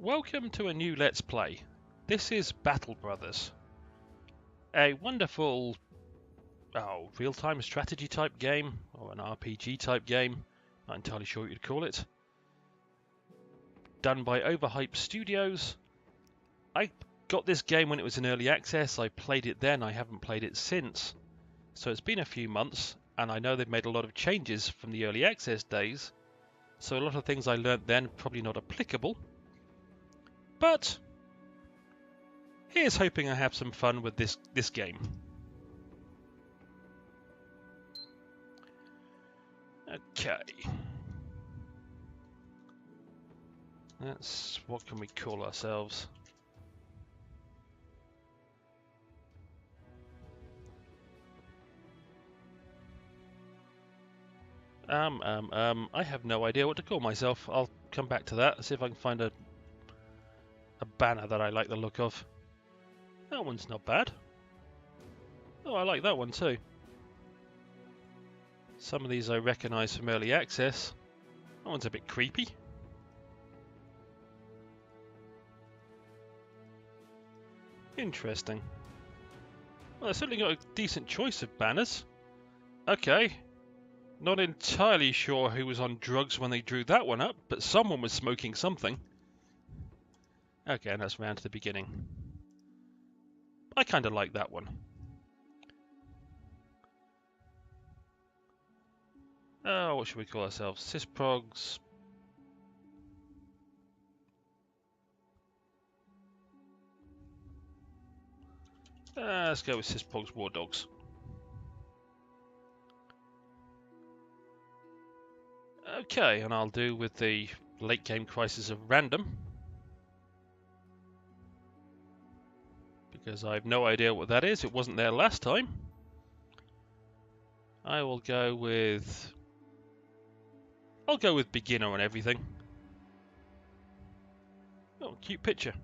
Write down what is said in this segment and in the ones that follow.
Welcome to a new Let's Play. This is Battle Brothers, a wonderful real-time strategy type game, or an RPG type game, not entirely sure what you'd call it, done by Overhype Studios. I got this game when it was in early access. I played it then, I haven't played it since, so it's been a few months, and I know they've made a lot of changes from the early access days, so a lot of things I learnt then probably not applicable. But here's hoping I have some fun with this game. Okay. What can we call ourselves? I have no idea what to call myself. I'll come back to that, see if I can find a banner that I like the look of. That one's not bad. Oh, I like that one too. Some of these I recognise from early access. That one's a bit creepy. Interesting. Well, I certainly got a decent choice of banners. Okay. Not entirely sure who was on drugs when they drew that one up, but someone was smoking something. Okay, and that's round to the beginning. I kind of like that one. Oh, what should we call ourselves? Sysprogs. Let's go with Sysprog's Wardogs. Okay, and I'll do with the late game crisis of random, because I have no idea what that is. It wasn't there last time. I'll go with beginner on everything. Oh, cute picture.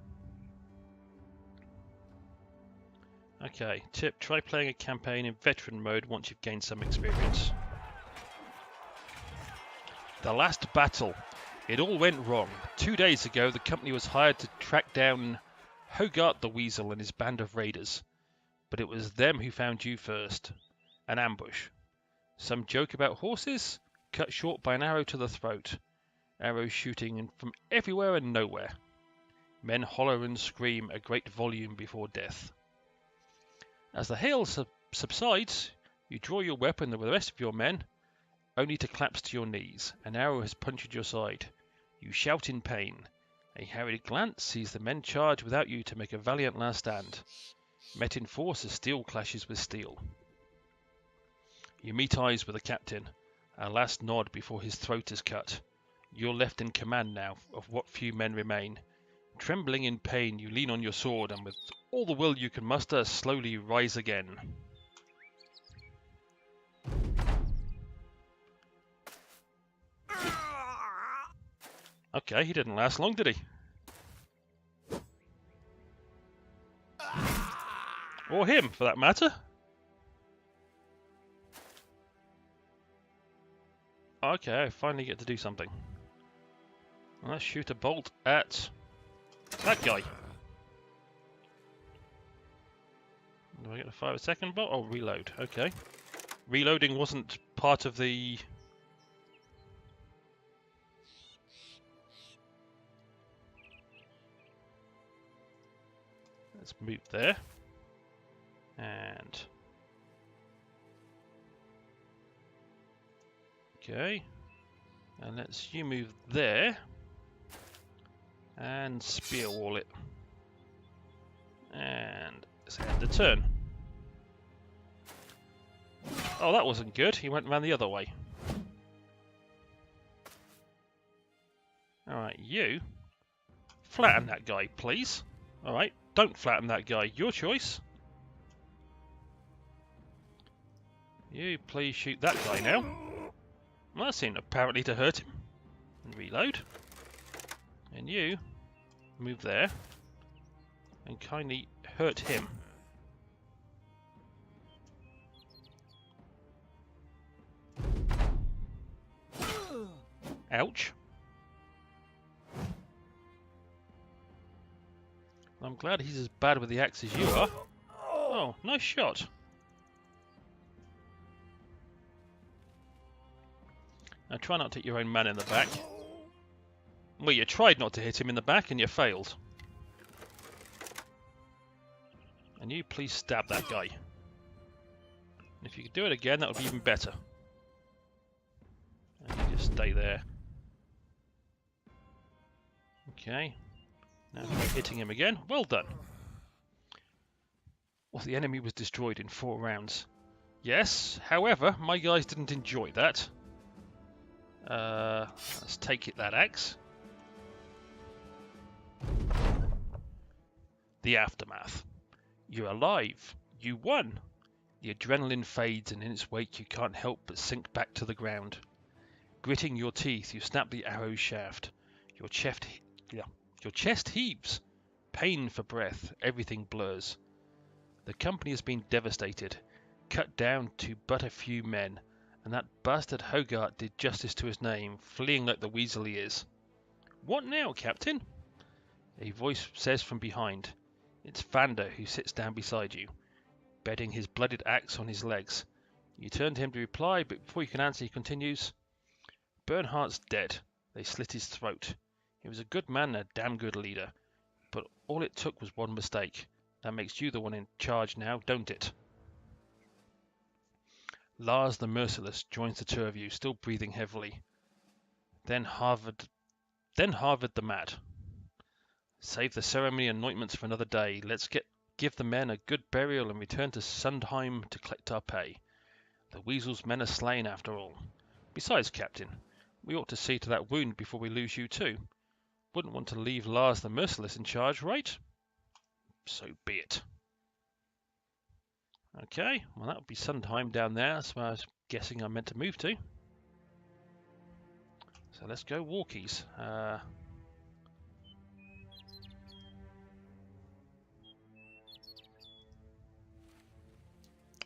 Okay, tip, try playing a campaign in veteran mode once you've gained some experience. The last battle. It all went wrong. 2 days ago, the company was hired to track down Hoggart the Weasel and his band of raiders. But it was them who found you first. An ambush. Some joke about horses? Cut short by an arrow to the throat. Arrows shooting from everywhere and nowhere. Men holler and scream a great volume before death. As the hail subsides, you draw your weapon with the rest of your men, only to collapse to your knees. An arrow has punctured your side. You shout in pain. A harried glance sees the men charge without you to make a valiant last stand. Met in force as steel clashes with steel. You meet eyes with the captain. A last nod before his throat is cut. You're left in command now of what few men remain. Trembling in pain, you lean on your sword and with all the will you can muster, slowly rise again. Okay, he didn't last long, did he? Or him, for that matter. Okay, I finally get to do something. Let's shoot a bolt at that guy. Do I get to fire a second bolt? Oh, reload. Okay. Reloading wasn't part of the... Let's move there. And... Okay. And you move there. And spear wall it. And let's end the turn. Oh, that wasn't good. He went around the other way. Alright, you. Flatten that guy, please. Alright, don't flatten that guy. Your choice. You please shoot that guy now. Well, that seemed apparently to hurt him. And reload. And you move there. And kindly hurt him. Ouch. I'm glad he's as bad with the axe as you are. Oh, nice shot. Now try not to hit your own man in the back. Well, you tried not to hit him in the back and you failed. And you please stab that guy. And if you could do it again, that would be even better. And you just stay there. Okay. Now try hitting him again. Well done. Well, the enemy was destroyed in 4 rounds. Yes, however, my guys didn't enjoy that. Let's take it, that axe. The aftermath. You're alive. You won. The adrenaline fades, and in its wake you can't help but sink back to the ground. Gritting your teeth, you snap the arrow's shaft. Your chest heaves. Pain for breath. Everything blurs. The company has been devastated, cut down to but a few men, and that bastard Hoggart did justice to his name, fleeing like the Weasel he is. What now, Captain? A voice says from behind. It's Vander who sits down beside you, bedding his blooded axe on his legs. You turn to him to reply, but before you can answer, he continues. Bernhardt's dead. They slit his throat. He was a good man and a damn good leader, but all it took was one mistake. That makes you the one in charge now, don't it? Lars the Merciless joins the 2 of you, still breathing heavily. Then Harvard the Mad. Save the ceremony and anointments for another day. Let's give the men a good burial and return to Sundheim to collect our pay. The Weasel's men are slain after all. Besides, Captain, we ought to see to that wound before we lose you too. Wouldn't want to leave Lars the Merciless in charge, right? So be it. Okay, well that would be Sundheim down there. That's where I was guessing I'm meant to move to. So let's go walkies.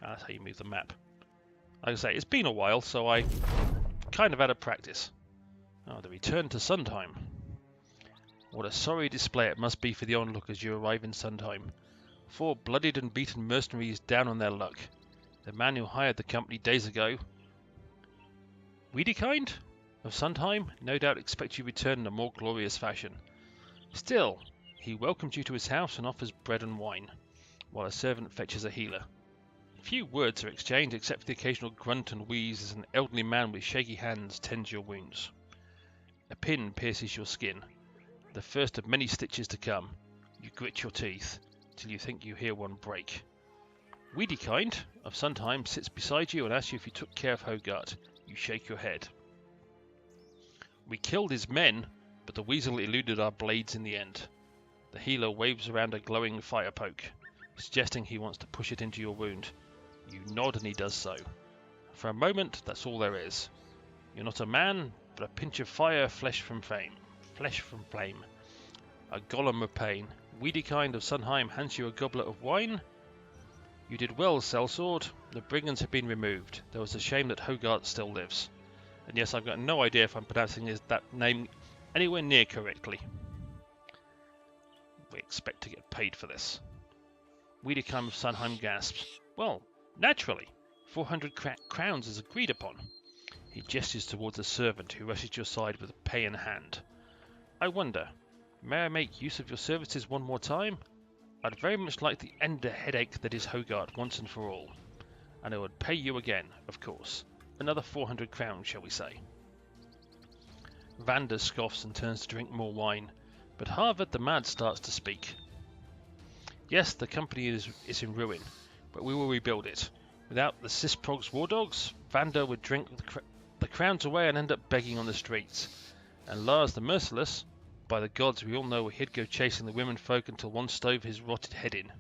That's how you move the map. Like I say, it's been a while, so I kind of out of practice. Oh, the return to Sundheim. What a sorry display it must be for the onlookers as you arrive in Sundheim. 4 bloodied and beaten mercenaries down on their luck. The man who hired the company days ago, Wiedekind of Sundheim, no doubt expects you to return in a more glorious fashion. Still, he welcomes you to his house and offers bread and wine, while a servant fetches a healer. Few words are exchanged except for the occasional grunt and wheeze as an elderly man with shaky hands tends your wounds. A pin pierces your skin, the first of many stitches to come. You grit your teeth, till you think you hear one break. Wiedekind of Sundheim sits beside you and asks you if you took care of Hoggart. You shake your head. We killed his men, but the Weasel eluded our blades in the end. The healer waves around a glowing fire poke, suggesting he wants to push it into your wound. You nod and he does so. For a moment, that's all there is. You're not a man, but a pinch of fire, flesh from flame. A golem of pain. Wiedekind of Sundheim hands you a goblet of wine. You did well, sellsword. The brigands have been removed. There was a shame that Hoggart still lives. And yes, I've got no idea if I'm pronouncing that name anywhere near correctly. We expect to get paid for this. Wiedekind of Sundheim gasps. Well, naturally. 400 crowns is agreed upon. He gestures towards a servant who rushes to your side with a pay in hand. I wonder, may I make use of your services one more time? I'd very much like to end the headache that is Hoggart once and for all. And I would pay you again, of course. Another 400 crowns, shall we say. Vander scoffs and turns to drink more wine, but Harvard the Mad starts to speak. Yes, the company is in ruin, but we will rebuild it. Without the Sysprog's Wardogs, Vander would drink the crowns away and end up begging on the streets. And Lars the Merciless, by the gods, we all know he'd go chasing the women folk until one stove his rotted head in.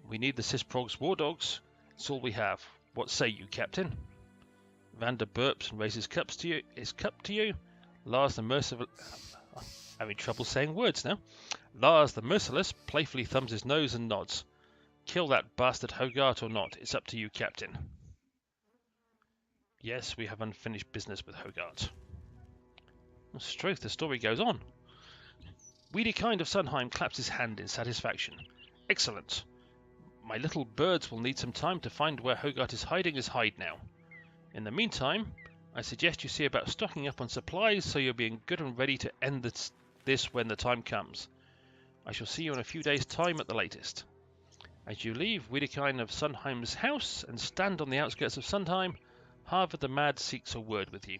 We need the Sysprog's Wardogs. It's all we have. What say you, Captain? Vander burps and raises his cup to you. Lars the Merciless... I'm having trouble saying words now. Lars the Merciless playfully thumbs his nose and nods. Kill that bastard Hoggart or not, it's up to you, Captain. Yes, we have unfinished business with Hoggart. Struth, the story goes on. Wiedekind of Sunheim claps his hand in satisfaction. Excellent. My little birds will need some time to find where Hoggart is hiding his hide now. In the meantime, I suggest you see about stocking up on supplies so you'll be good and ready to end this when the time comes. I shall see you in a few days' time at the latest. As you leave Wiedekind of Sunheim's house and stand on the outskirts of Sunheim, Harvard the Mad seeks a word with you.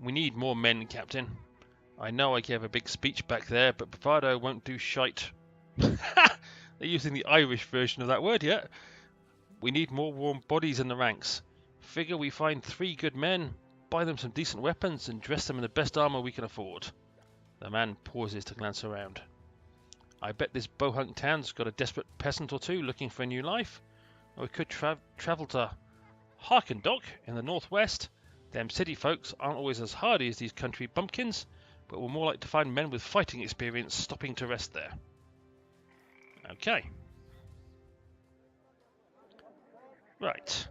We need more men, Captain. I know I gave a big speech back there, but bravado won't do shite. They're using the Irish version of that word yet. We need more warm bodies in the ranks. Figure we find 3 good men, buy them some decent weapons, and dress them in the best armor we can afford. The man pauses to glance around. I bet this bohunk town's got a desperate peasant or two looking for a new life. Or we could travel to Harkendock in the northwest. Them city folks aren't always as hardy as these country bumpkins, but we're more like to find men with fighting experience stopping to rest there. Okay. Right.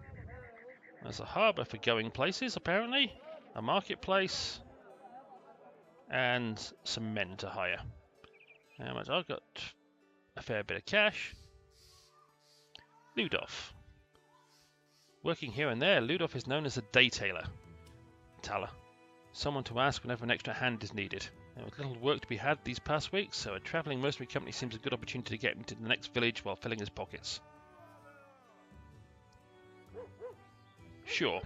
There's a harbour for going places, apparently. A marketplace. And some men to hire. How much? I've got a fair bit of cash. Ludolf. Working here and there, Ludolf is known as a day tailor. Someone to ask whenever an extra hand is needed. There was little work to be had these past weeks, so a travelling mercenary company seems a good opportunity to get into the next village while filling his pockets. Sure.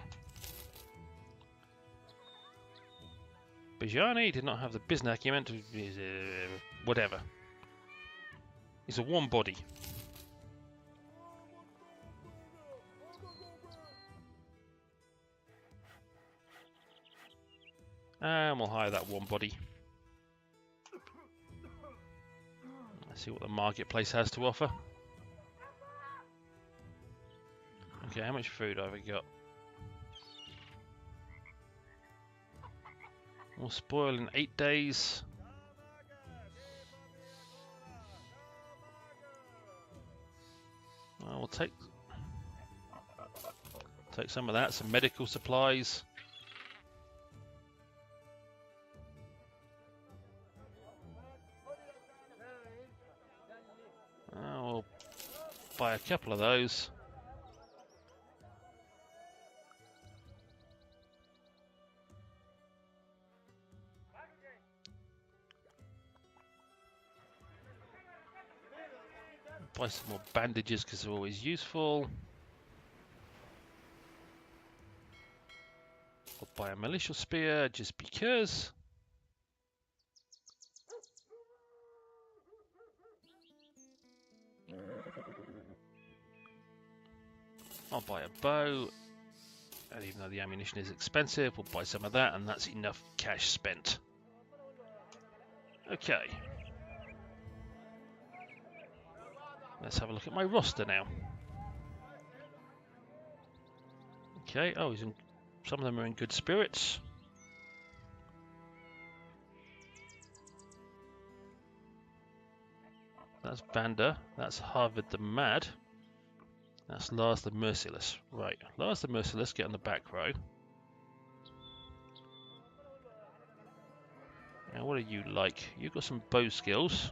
Bajani did not have the business acumen to... whatever. He's a warm body. And we'll hire that warm body. Let's see what the marketplace has to offer. Okay, how much food have I got? Will spoil in 8 days. Well, we'll take some of that, some medical supplies. We'll buy a couple of those. Buy some more bandages because they're always useful. I'll buy a militia spear just because. I'll buy a bow, and even though the ammunition is expensive, we'll buy some of that, and that's enough cash spent. Okay. Let's have a look at my roster now. Okay, oh, some of them are in good spirits. That's Vander, that's Harvard the Mad. That's Lars the Merciless. Right, Lars the Merciless, get on the back row. Now, what are you like? You've got some bow skills.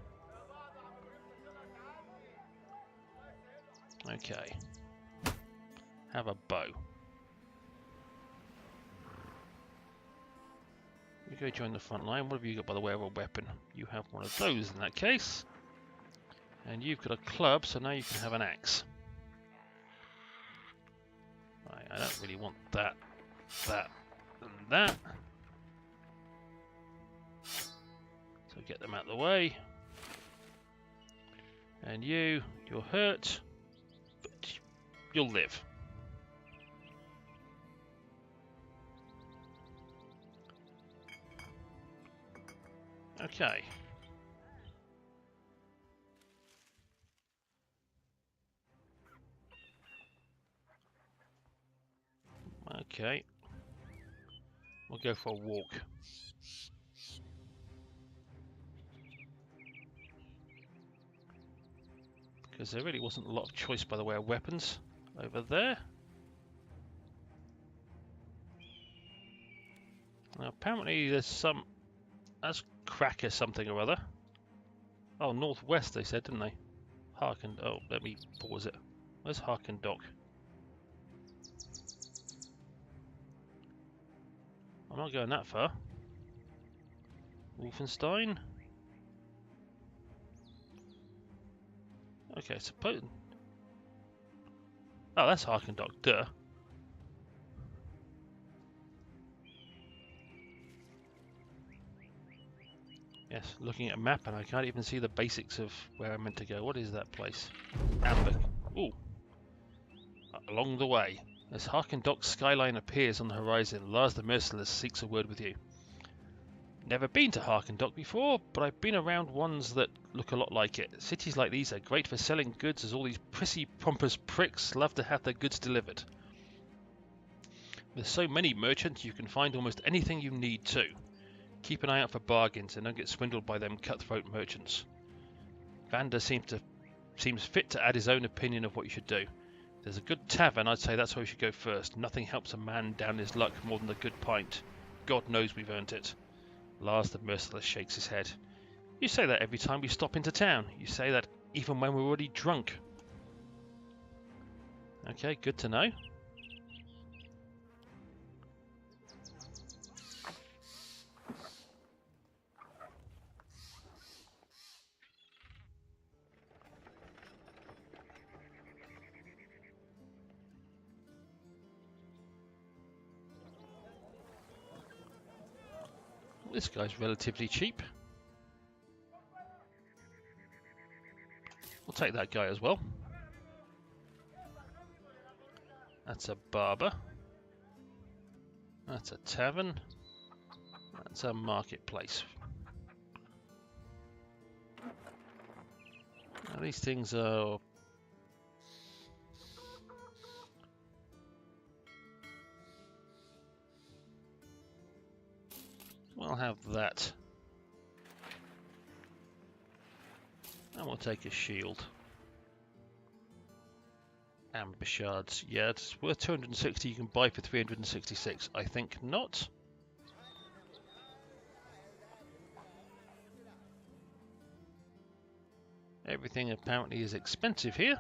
Okay. Have a bow. You go join the front line. What have you got by the way of a weapon? You have one of those in that case. And you've got a club, so now you can have an axe. Right, I don't really want that, that, and that. So get them out of the way. And you're hurt, but you'll live. Okay. Okay. We'll go for a walk. Because there really wasn't a lot of choice by the way of weapons over there. Now apparently there's some That's Cracker something or other. Oh, northwest they said, didn't they? Harken. Oh, let me pause it. Where's Harken Dock? I'm not going that far. Wolfenstein. Okay, suppose. Oh, that's Harken Dock. Duh. Yes, looking at a map and I can't even see the basics of where I'm meant to go. What is that place? Amber. Ooh. Along the way. As Harken Dock's skyline appears on the horizon, Lars the Merciless seeks a word with you. Never been to Harken Dock before, but I've been around ones that look a lot like it. Cities like these are great for selling goods as all these prissy, pompous pricks love to have their goods delivered. With so many merchants, you can find almost anything you need too. Keep an eye out for bargains and don't get swindled by them cutthroat merchants. Vander seems fit to add his own opinion of what you should do. If there's a good tavern, I'd say that's where you should go first. Nothing helps a man down his luck more than a good pint. God knows we've earned it. Lars the Merciless shakes his head. You say that every time we stop into town. You say that even when we're already drunk. Okay, good to know. This guy's relatively cheap. We'll take that guy as well. That's a barber. That's a tavern. That's a marketplace. Now these things are... We'll have that. And we'll take a shield. Amber shards. Yeah, it's worth 260. You can buy for 366. I think not. Everything apparently is expensive here.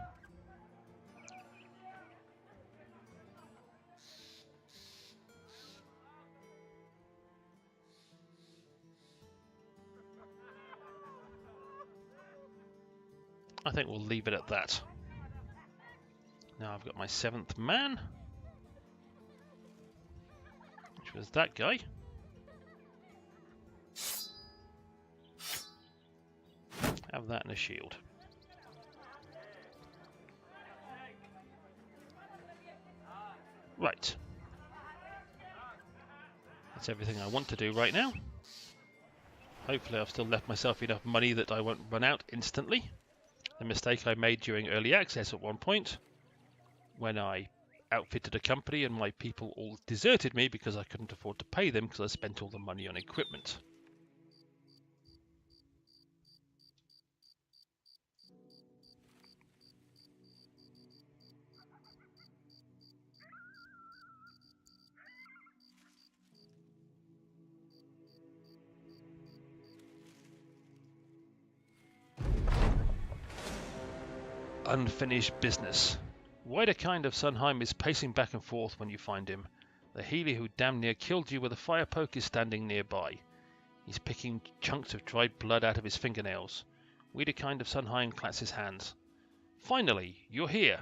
I think we'll leave it at that. Now I've got my 7th man, which was that guy. Have that and a shield. Right. That's everything I want to do right now. Hopefully I've still left myself enough money that I won't run out instantly. The mistake I made during early access at one point, when I outfitted a company and my people all deserted me because I couldn't afford to pay them because I spent all the money on equipment. Unfinished business. Wiederkind of Sunheim is pacing back and forth when you find him. The healer who damn near killed you with a fire poke is standing nearby. He's picking chunks of dried blood out of his fingernails. Wiederkind of Sunheim claps his hands. Finally, you're here.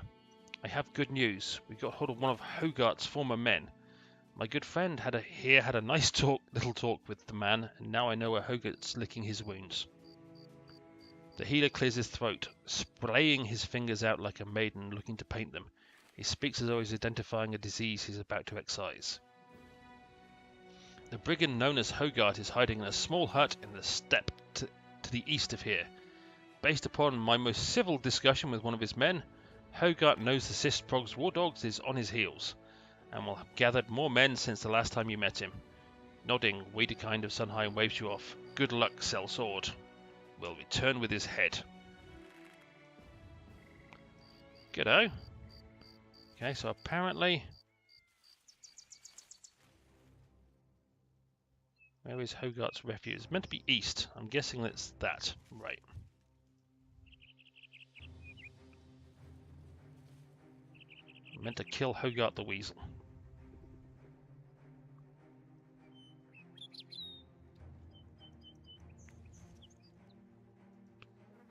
I have good news. We got hold of one of Hoggart's former men. My good friend had a nice little talk with the man, and now I know where Hoggart's licking his wounds. The healer clears his throat, spraying his fingers out like a maiden looking to paint them. He speaks as though he's identifying a disease he's about to excise. The brigand known as Hoggart is hiding in a small hut in the steppe to the east of here. Based upon my most civil discussion with one of his men, Hoggart knows the Sysprog's Wardogs is on his heels, and will have gathered more men since the last time you met him. Nodding, Wiederkind of Sunheim waves you off. Good luck, sellsword. Will return with his head. G'day. Okay, so apparently Where is Hoggart's refuge? It's meant to be east. I'm guessing that's that. Right. I'm meant to kill Hoggart the Weasel.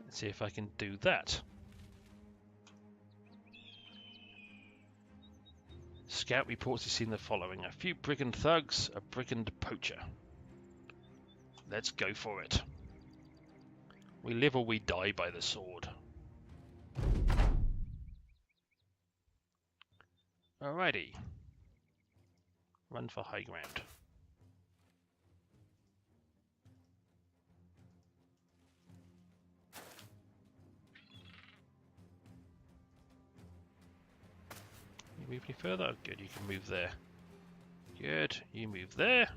Let's see if I can do that. Scout reports he's seen the following: a few brigand thugs, a brigand poacher. Let's go for it. We live or we die by the sword. Alrighty. Run for high ground. You move any further? Oh, good, you can move there. Good, you move there.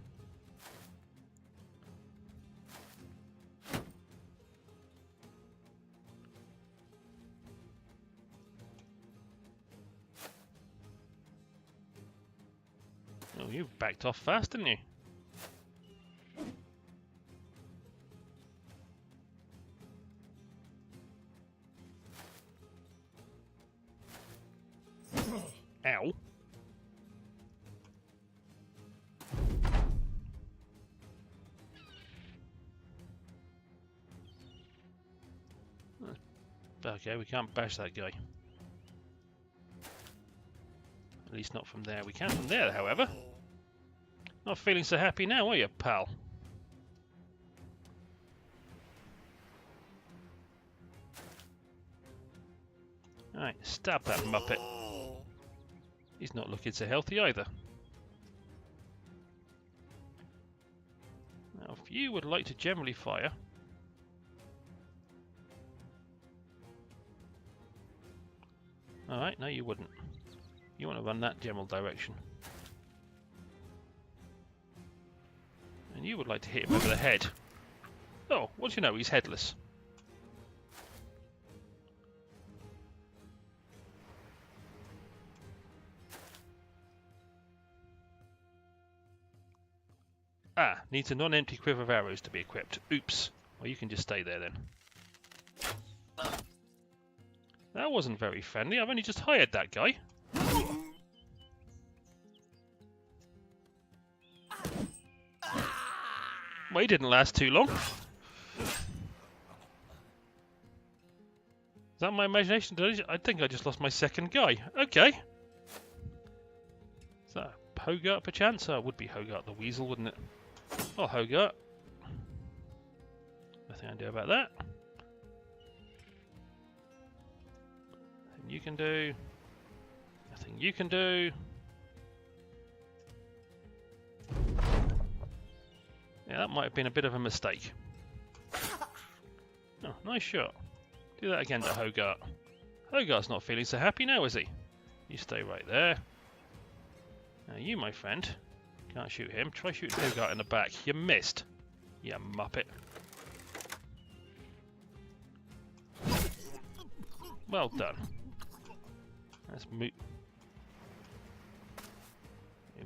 Oh, you backed off fast, didn't you? Ow. Okay, we can't bash that guy. At least not from there. We can from there, however. Not feeling so happy now, are you, pal? Alright, stab that muppet. He's not looking so healthy either. Now, if you would like to generally fire... Alright, no you wouldn't. You want to run that general direction. And you would like to hit him over the head. Oh, what do you know, he's headless. Ah, needs a non-empty quiver of arrows to be equipped. Oops. Well, you can just stay there then. That wasn't very friendly. I've only just hired that guy. Well, he didn't last too long. Is that my imagination? I think I just lost my second guy. Okay. Is that Hoggart perchance? Oh, it would be Hoggart the Weasel, wouldn't it? Oh, Hoggart. Nothing I can do about that. Nothing you can do. Nothing you can do. Yeah, that might have been a bit of a mistake. Oh, nice shot. Do that again to Hoggart. Hoggart's not feeling so happy now, is he? You stay right there. Now you, my friend, can't shoot him. Try shooting Hoggart in the back. You missed. You muppet. Well done. Let's move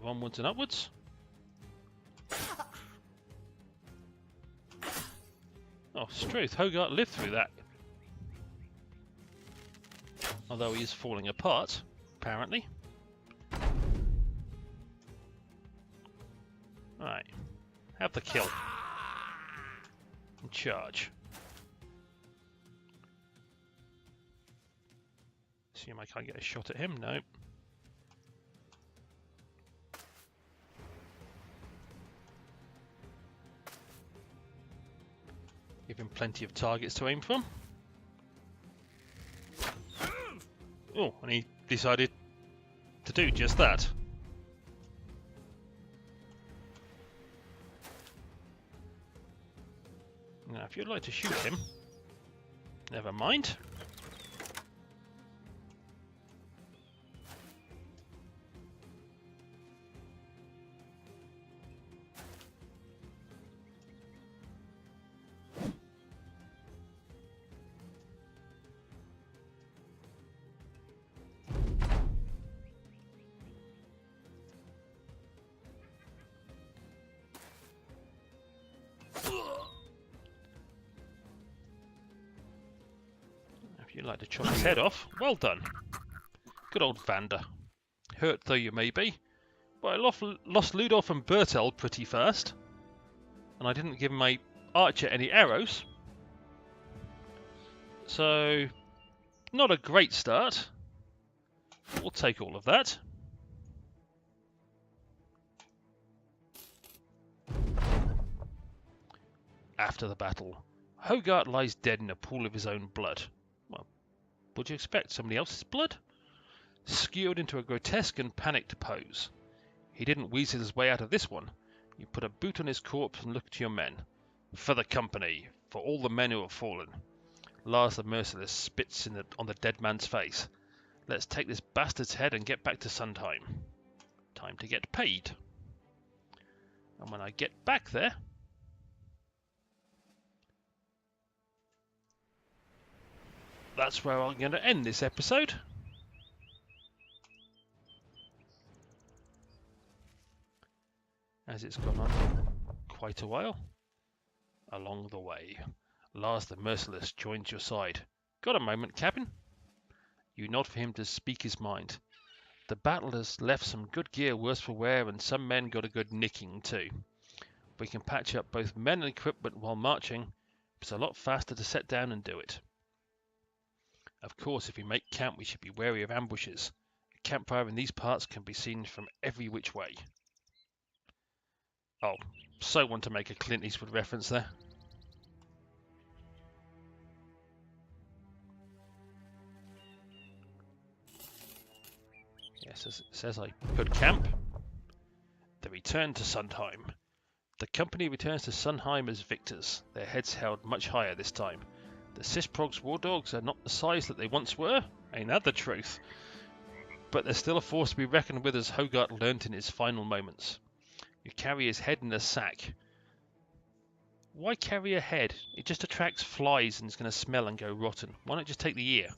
onwards and upwards. Oh, Struth, Hoggart lived through that. Although he is falling apart, apparently. Right. Have the kill. And charge. Assume I can't get a shot at him, no. Give him plenty of targets to aim from. Oh, and he decided to do just that. Now, if you'd like to shoot him, never mind. like to chop his head off. Well done. Good old Vander. Hurt though you may be. But I lost Ludolf and Bertel pretty fast. And I didn't give my archer any arrows. So, not a great start. We'll take all of that. After the battle, Hoggart lies dead in a pool of his own blood. Well, would you expect somebody else's blood? Skewered into a grotesque and panicked pose. He didn't weasel his way out of this one. You put a boot on his corpse and look to your men. For the company, for all the men who have fallen. Lars the Merciless spits on the dead man's face. Let's take this bastard's head and get back to Sundheim. Time to get paid. And when I get back there... that's where I'm going to end this episode. As it's gone on quite a while. Along the way, Lars the Merciless joins your side. Got a moment, Captain? You nod for him to speak his mind. The battle has left some good gear worse for wear, and some men got a good nicking too. We can patch up both men and equipment while marching. It's a lot faster to set down and do it. Of course, if we make camp, we should be wary of ambushes. A campfire in these parts can be seen from every which way. Oh, so want to make a Clint Eastwood reference there. Yes, as it says, I put camp. They return to Sundheim. The company returns to Sundheim as victors, their heads held much higher this time. The Sysprog's Wardogs are not the size that they once were, ain't that the truth? But they're still a force to be reckoned with, as Hoggart learnt in his final moments. You carry his head in a sack. Why carry a head? It just attracts flies and is going to smell and go rotten. Why not just take the ear?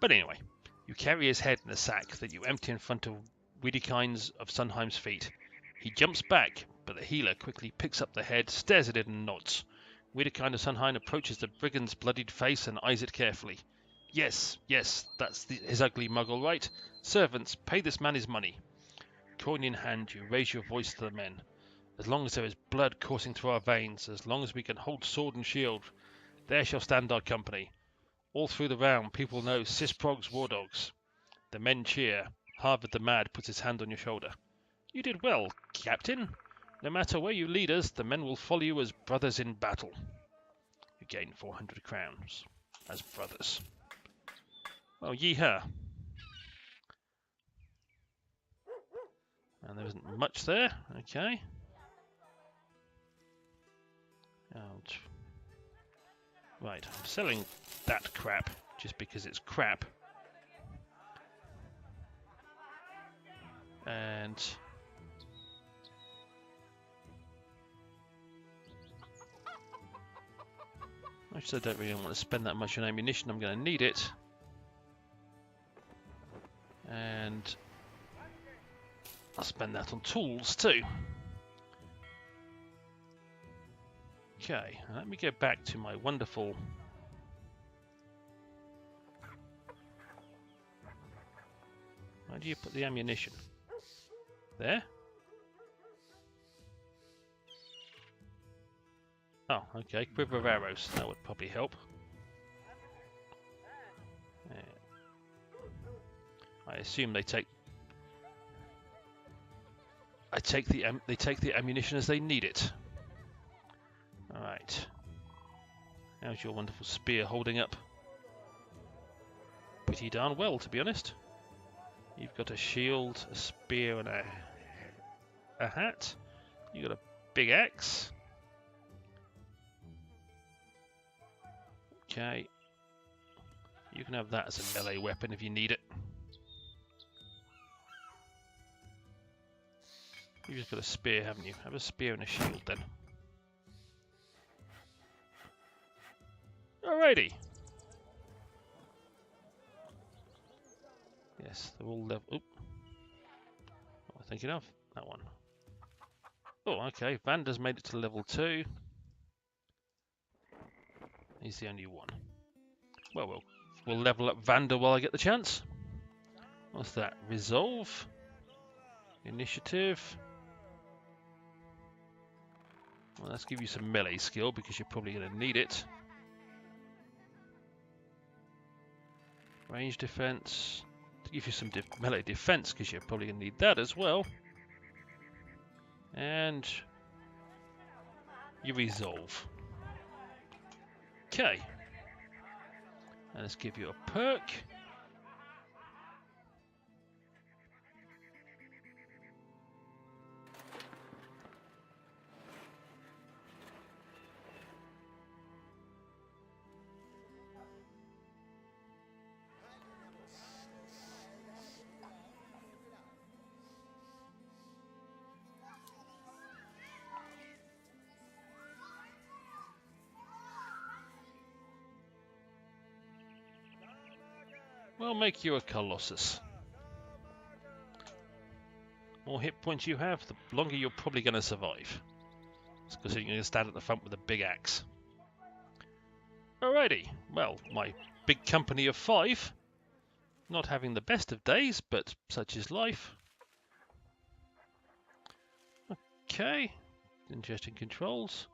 But anyway, you carry his head in a sack that you empty in front of Wiedekind's of Sundheim's feet. He jumps back, but the healer quickly picks up the head, stares at it and nods. Wiedekind of Sundheim approaches the brigand's bloodied face and eyes it carefully. Yes, that's his ugly mug all right. Servants, pay this man his money. Coin in hand, you raise your voice to the men. As long as there is blood coursing through our veins, as long as we can hold sword and shield, there shall stand our company. All through the round, people know Sysprog's Wardogs. The men cheer. Harvard the Mad puts his hand on your shoulder. You did well, Captain. No matter where you lead us, the men will follow you as brothers in battle. You gain 400 crowns as brothers. Well, yee-haw. And there isn't much there. Okay. Right, I'm selling that crap just because it's crap. And actually, I don't really want to spend that much on ammunition. I'm going to need it. And I'll spend that on tools too. Okay, let me go back to my wonderful... Where do you put the ammunition? There? Oh, okay, quiver of arrows. That would probably help. I assume they take... they take the ammunition as they need it. Alright. How's your wonderful spear holding up? Pretty darn well, to be honest. You've got a shield, a spear, and a hat. You've got a big axe. Okay. You can have that as a melee weapon if you need it. You've just got a spear, haven't you? Have a spear and a shield then. Alrighty. Yes, they're all level. Oop. What am I thinking of? That one. Oh, okay. Vander's made it to level 2. He's the only one. Well, we'll We'll level up Vander while I get the chance. What's that? Resolve. Initiative. Well, let's give you some melee skill because you're probably going to need it. Range defense. To give you some melee defense because you're probably going to need that as well. And you resolve. Okay. And let's give you a perk. We'll make you a Colossus. More hit points you have, the longer you're probably going to survive. Because you're going to stand at the front with a big axe. Alrighty, well, my big company of 5. Not having the best of days, but such is life. Okay, interesting controls.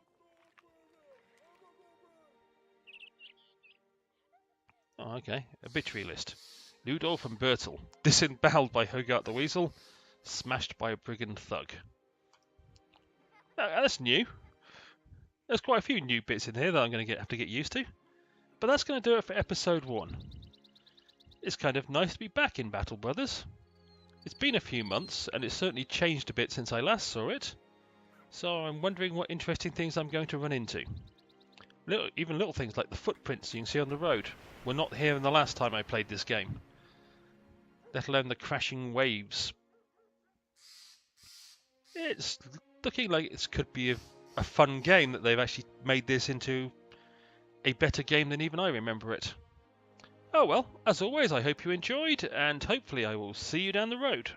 Oh, okay. Obituary list. Ludolf and Bertel. Disemboweled by Hoggart the Weasel. Smashed by a brigand thug. That's new. There's quite a few new bits in here that I'm going to have to get used to. But that's going to do it for episode 1. It's kind of nice to be back in Battle Brothers. It's been a few months, and it's certainly changed a bit since I last saw it. So I'm wondering what interesting things I'm going to run into. Even little things like the footprints you can see on the road were not here in the last time I played this game. Let alone the crashing waves. It's looking like it could be a fun game, that they've actually made this into a better game than even I remember it. Oh well, as always, I hope you enjoyed, and hopefully I will see you down the road.